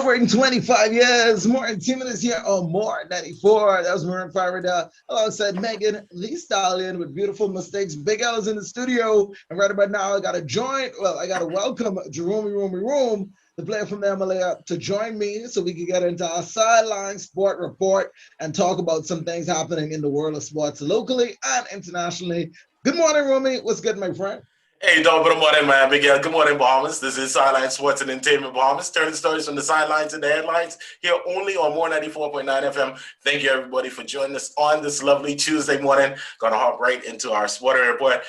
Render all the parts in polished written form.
Celebrating 25 years, more than 2 minutes here on More 94. That was Maroon Farida alongside Megan Thee Stallion with Beautiful Mistakes. Big L is in the studio. And right about now, I got to welcome Jerome, the player from the MLA, to join me so we can get into our sideline sport report and talk about some things happening in the world of sports locally and internationally. Good morning, Romy. What's good, my friend? Hey, good morning, man. Miguel. Good morning, Bahamas. This is Sideline Sports and Entertainment Bahamas. Turning stories from the sidelines to the headlines here only on More 94.9 FM. Thank you, everybody, for joining us on this lovely Tuesday morning. Gonna hop right into our sporting report.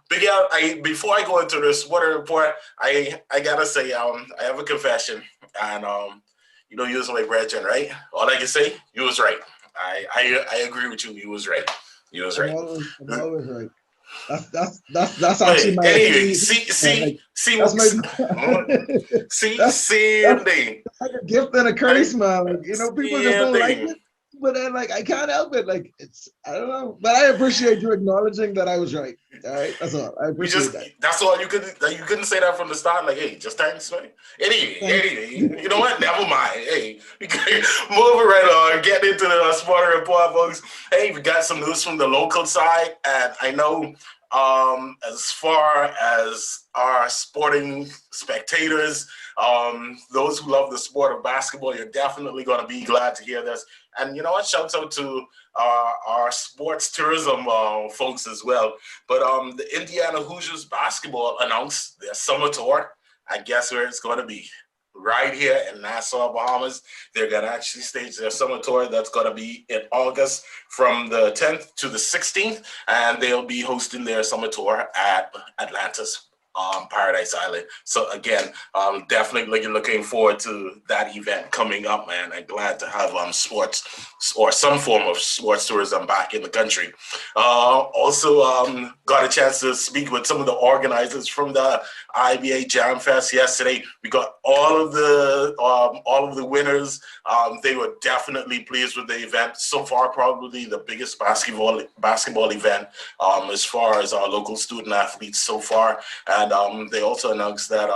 Miguel, before I go into the sporting report, I gotta say, I have a confession, and you know, you was my brethren, right? All I can say, you was right. I agree with you. You was right. You was right. I'm always right. That's actually Hey, my anyway, that's my same thing. like a gift and a curse, man. Like, you know, people just Same don't like thing. it, but then like I can't help it. Like I don't know, but I appreciate you acknowledging that I was right. All right, that's all. I appreciate that. That's all you couldn't say that from the start. Like, hey, just thanks, man. Anyway, you know what? Never mind. Hey, moving right on, getting into the sporting report, folks. Hey, we got some news from the local side, and I know as far as our sporting spectators, those who love the sport of basketball, you're definitely going to be glad to hear this. And you know what? Shouts out to our sports tourism folks as well. But the Indiana Hoosiers basketball announced their summer tour. I guess where it's going to be. Right here in Nassau, Bahamas. They're going to actually stage their summer tour. That's going to be in August from the 10th to the 16th. And they'll be hosting their summer tour at Atlanta's Paradise Island. So again, definitely looking forward to that event coming up, man. I'm glad to have sports or some form of sports tourism back in the country. Also got a chance to speak with some of the organizers from the IBA JAMFEST yesterday. We got all of the winners. They were definitely pleased with the event. So far, probably the biggest basketball event as far as our local student athletes so far. And they also announced that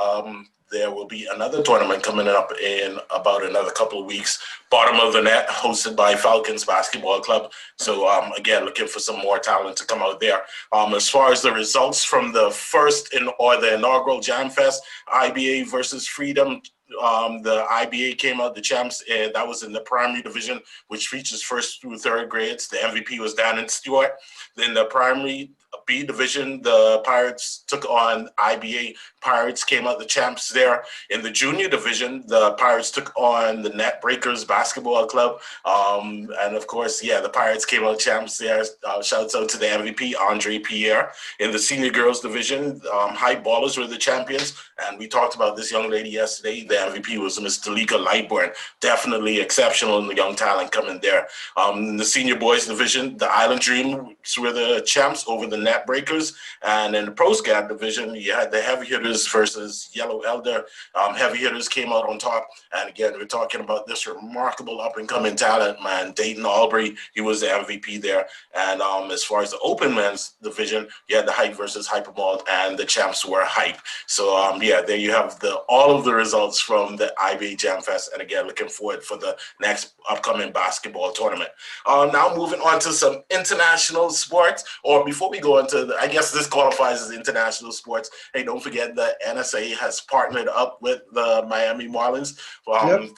there will be another tournament coming up in about another couple of weeks, bottom of the net, hosted by Falcons Basketball Club. So again, looking for some more talent to come out there. As far as the results from the the inaugural JAMFEST, IBA versus Freedom, the IBA came out the champs, and that was in the primary division, which features first through third grades. The MVP was Dan Stewart. Then the primary B division, the Pirates took on IBA. Pirates came out the champs there. In the junior division, the Pirates took on the Net Breakers Basketball Club. And of course, the Pirates came out champs there. Shouts out to the MVP, Andre Pierre. In the senior girls division, High Ballers were the champions. And we talked about this young lady yesterday. The MVP was Miss Talika Lightburn. Definitely exceptional in the young talent coming there. In the senior boys division, the Island Dreams were the champs over the Net Breakers. And in the Pro Scat division, you had the Heavy Hitters versus Yellow Elder. Heavy Hitters came out on top. And again, we're talking about this remarkable up-and-coming talent, man. Dayton Albury, he was the MVP there. And as far as the open men's division, you had the Hype versus Hypermalt, and the champs were Hype. So, there you have all of the results from the IBA JAMFEST. And again, looking forward for the next upcoming basketball tournament. Now moving on to some international sports, or before we go into I guess this qualifies as international sports. Hey, don't forget the NSA has partnered up with the Miami Marlins,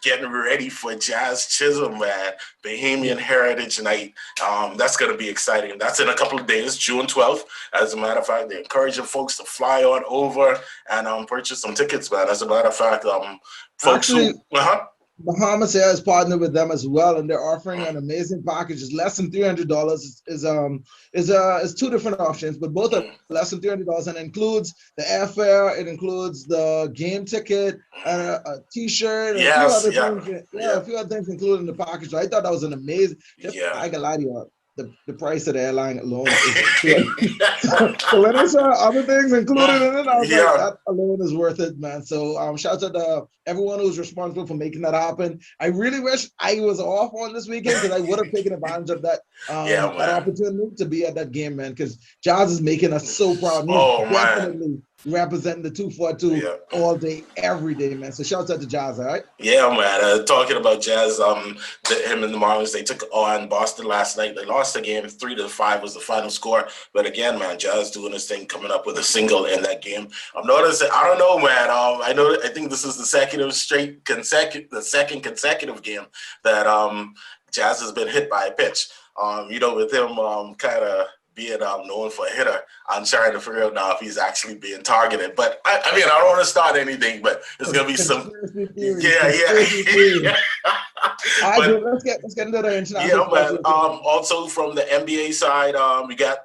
getting ready for Jazz Chisholm, man. Bahamian Heritage Night. That's going to be exciting. That's in a couple of days, June 12th. As a matter of fact, they're encouraging folks to fly on over and purchase some tickets, man. As a matter of fact, folks Actually, who... Bahamas has partnered with them as well, and they're offering an amazing package. It's less than $300. Is two different options, but both are less than $300, and includes the airfare. It includes the game ticket and a T-shirt. And a few other things. A few other things included in the package. So I thought that was an amazing. I can lie to you. The price of the airline alone is so when I saw other things included in it, I was like, that alone is worth it, man. So shout out to everyone who's responsible for making that happen. I really wish I was off on this weekend, because I would have taken advantage of that that opportunity to be at that game, man, because Jazz is making us so proud. representing the 242 all day, every day, man. So shout out to Jazz, all right? Yeah, man. Talking about Jazz, him and the Marlins, they took on Boston last night. They lost the game 3-5 was the final score. But again, man, Jazz doing his thing, coming up with a single in that game. I'm noticing, I don't know, man. I think this is the second consecutive game that Jazz has been hit by a pitch. With him kind of being known for a hitter, I'm trying to figure out now if he's actually being targeted. But I mean, I don't want to start anything, but there's gonna be some. Yeah. All right, let's get into the international. Yeah, man. Also from the NBA side, we got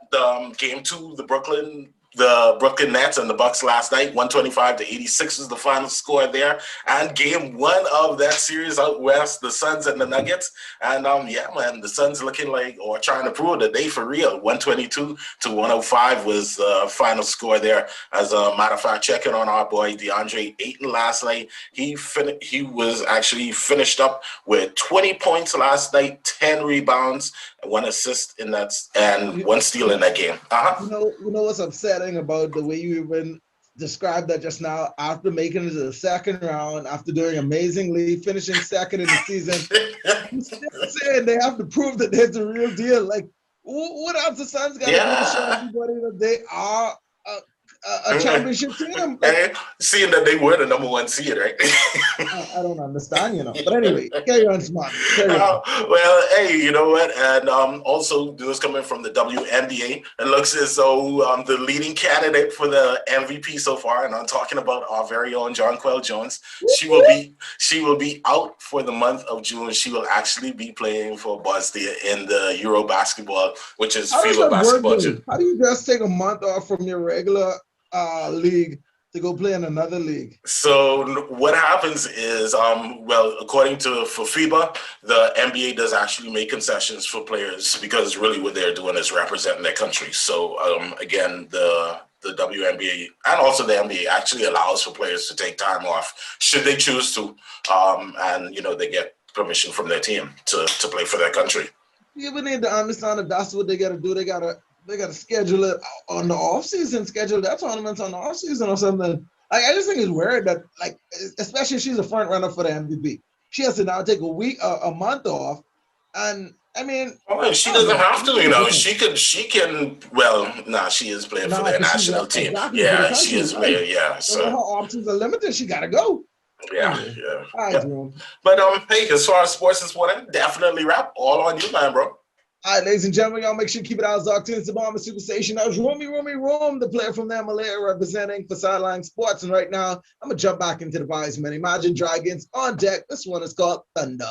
game 2, the Brooklyn Nets and the Bucks last night. 125-86 was the final score there. And game 1 of that series out west, the Suns and the Nuggets. And the Suns looking like, or trying to prove that they for real. 122-105 was the final score there. As a matter of fact, checking on our boy DeAndre Ayton last night, he was actually finished up with 20 points last night, 10 rebounds, 1 assist in that, and 1 steal in that game. You know what's upsetting about the way you even described that just now? After making it to the second round, after doing amazingly, finishing second in the season, I'm still saying they have to prove that they're the real deal. Like, what else the Suns got to do to show everybody that they are a championship team? Like, seeing that they were the number 1 seed, right? I don't understand, But anyway, carry on, Smart. Well, hey, you know what? And also, news coming from the WNBA. It looks as though the leading candidate for the MVP so far, and I'm talking about our very own Jonquel Jones. She will be out for the month of June. She will actually be playing for Bosnia in the Euro basketball, which is FIBA basketball. How do you just take a month off from your regular league to go play in another league? So what happens is, according to for FIBA, the NBA does actually make concessions for players because really what they're doing is representing their country. So again, the WNBA and also the NBA actually allows for players to take time off should they choose to, and they get permission from their team to play for their country. You need to understand that that's what they got to do. They got to schedule it on the off season, schedule that tournaments on the off season or something. I just think it's weird that, especially if she's a front runner for the MVP, she has to now take a month off. And I mean, she doesn't have to, she can. Well, she is playing for their national team. Exactly, she is playing. Yeah, so her options are limited. She got to go. Yeah. All right, but hey, as far as sports and sport, definitely wrap all on you, man, bro. All right, ladies and gentlemen, y'all make sure you keep it out. Locked in. It's the Bahamas Super Station. That was Romy, the player from the Malaya representing for Sideline Sports. And right now, I'm going to jump back into the vibes, man. Imagine Dragons on deck. This one is called Thunder.